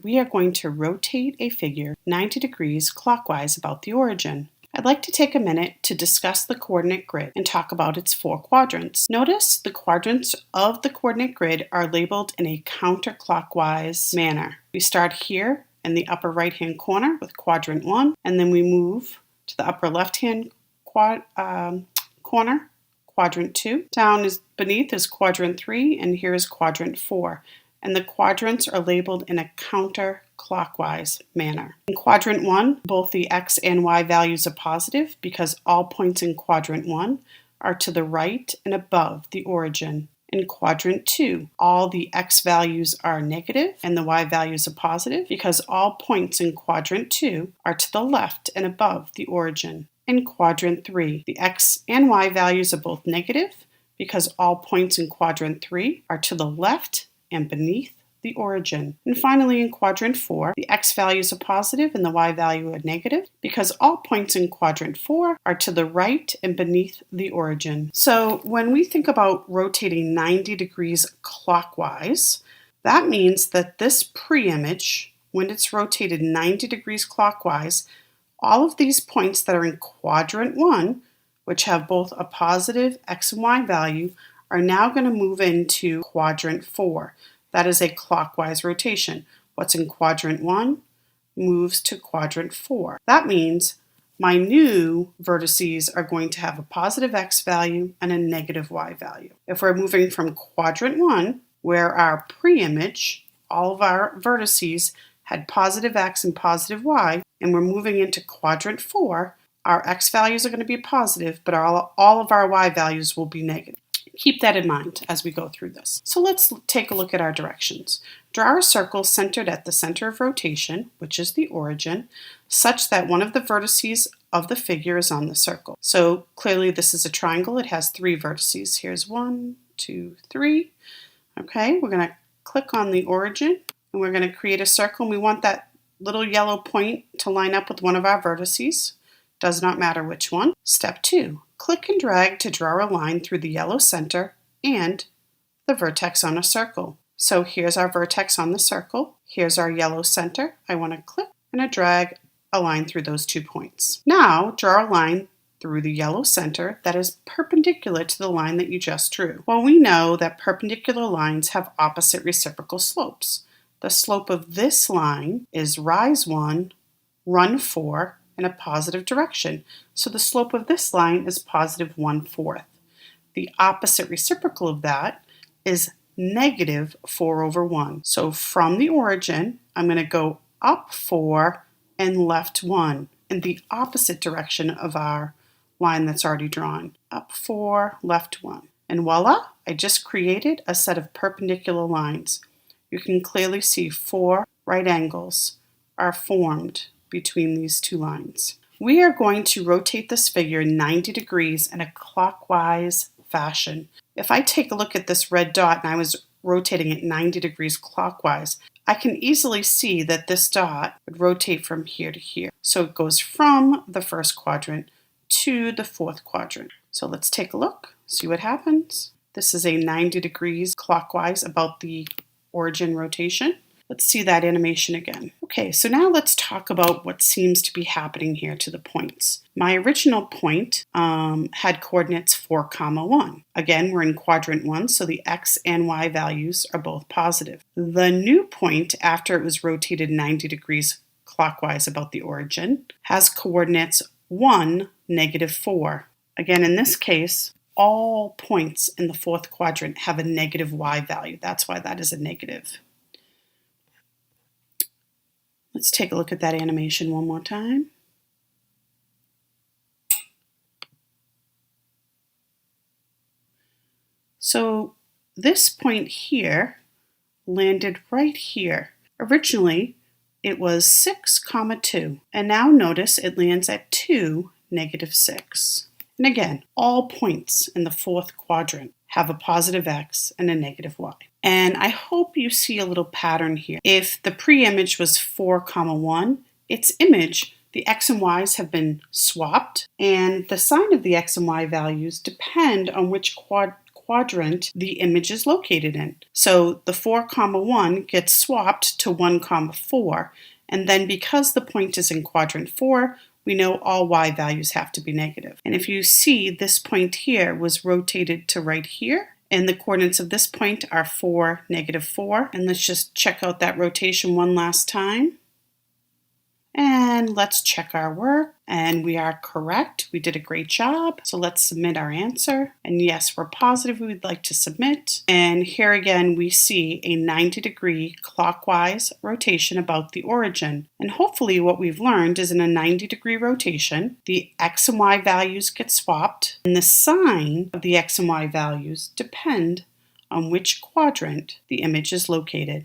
we are going to rotate a figure 90 degrees clockwise about the origin. I'd like to take a minute to discuss the coordinate grid and talk about its 4 quadrants. Notice the quadrants of the coordinate grid are labeled in a counterclockwise manner. We start here in the upper right-hand corner with quadrant 1, and then we move to the upper left-hand corner, quadrant 2. Down is beneath is quadrant 3, and here is quadrant 4. And the quadrants are labeled in a counterclockwise manner. In quadrant 1, both the x and y values are positive because all points in quadrant 1 are to the right and above the origin. In quadrant 2, all the x values are negative and the y values are positive because all points in quadrant 2 are to the left and above the origin. In quadrant 3, the x and y values are both negative because all points in quadrant 3 are to the left and beneath the origin. And finally, in quadrant 4, the x values are positive and the y value are negative because all points in quadrant 4 are to the right and beneath the origin. So when we think about rotating 90 degrees clockwise, that means that this pre-image, when it's rotated 90 degrees clockwise, all of these points that are in quadrant 1, which have both a positive x and y value, are now going to move into quadrant 4. That is a clockwise rotation. What's in quadrant 1 moves to quadrant 4. That means my new vertices are going to have a positive x value and a negative y value. If we're moving from quadrant 1, where our pre-image, all of our vertices had positive x and positive y, and we're moving into quadrant 4, our x values are going to be positive, but all of our y values will be negative. Keep that in mind as we go through this. So let's take a look at our directions. Draw a circle centered at the center of rotation, which is the origin, such that one of the vertices of the figure is on the circle. So clearly this is a triangle. It has 3 vertices. Here's 1, 2, 3. Okay, we're going to click on the origin and we're going to create a circle. And we want that little yellow point to line up with one of our vertices. Does not matter which one. Step 2. Click and drag to draw a line through the yellow center and the vertex on a circle. So here's our vertex on the circle. Here's our yellow center. I want to click and drag a line through those 2 points. Now draw a line through the yellow center that is perpendicular to the line that you just drew. Well, we know that perpendicular lines have opposite reciprocal slopes. The slope of this line is rise 1, run 4, in a positive direction. So the slope of this line is positive 1/4. The opposite reciprocal of that is negative 4/1. So from the origin, I'm going to go up 4 and left 1 in the opposite direction of our line that's already drawn. Up 4, left 1. And voila, I just created a set of perpendicular lines. You can clearly see 4 right angles are formed between these 2 lines. We are going to rotate this figure 90 degrees in a clockwise fashion. If I take a look at this red dot and I was rotating it 90 degrees clockwise, I can easily see that this dot would rotate from here to here. So it goes from the first quadrant to the 4th quadrant. So let's take a look, see what happens. This is a 90 degrees clockwise about the origin rotation. Let's see that animation again. Okay, so now let's talk about what seems to be happening here to the points. My original point had coordinates 4, 1. Again, we're in quadrant 1, so the x and y values are both positive. The new point, after it was rotated 90 degrees clockwise about the origin, has coordinates 1, -4. Again, in this case, all points in the 4th quadrant have a negative y value. That's why that is a negative. Let's take a look at that animation one more time. So this point here landed right here. Originally, it was 6, 2, and now notice it lands at 2, -6. And again, all points in the 4th quadrant have a positive x and a negative y. And I hope you see a little pattern here. If the pre-image was 4, 1, its image, the x and y's have been swapped, and the sign of the x and y values depend on which quadrant the image is located in. So the 4, 1 gets swapped to 1, 4, and then because the point is in quadrant 4, we know all y values have to be negative. And if you see, this point here was rotated to right here, and the coordinates of this point are 4, -4. And let's just check out that rotation one last time. And let's check our work, and we are correct. We did a great job. So let's submit our answer. And yes, we're positive we would like to submit. And here again, we see a 90-degree clockwise rotation about the origin. And hopefully what we've learned is in a 90-degree rotation, the x and y values get swapped, and the sign of the x and y values depend on which quadrant the image is located.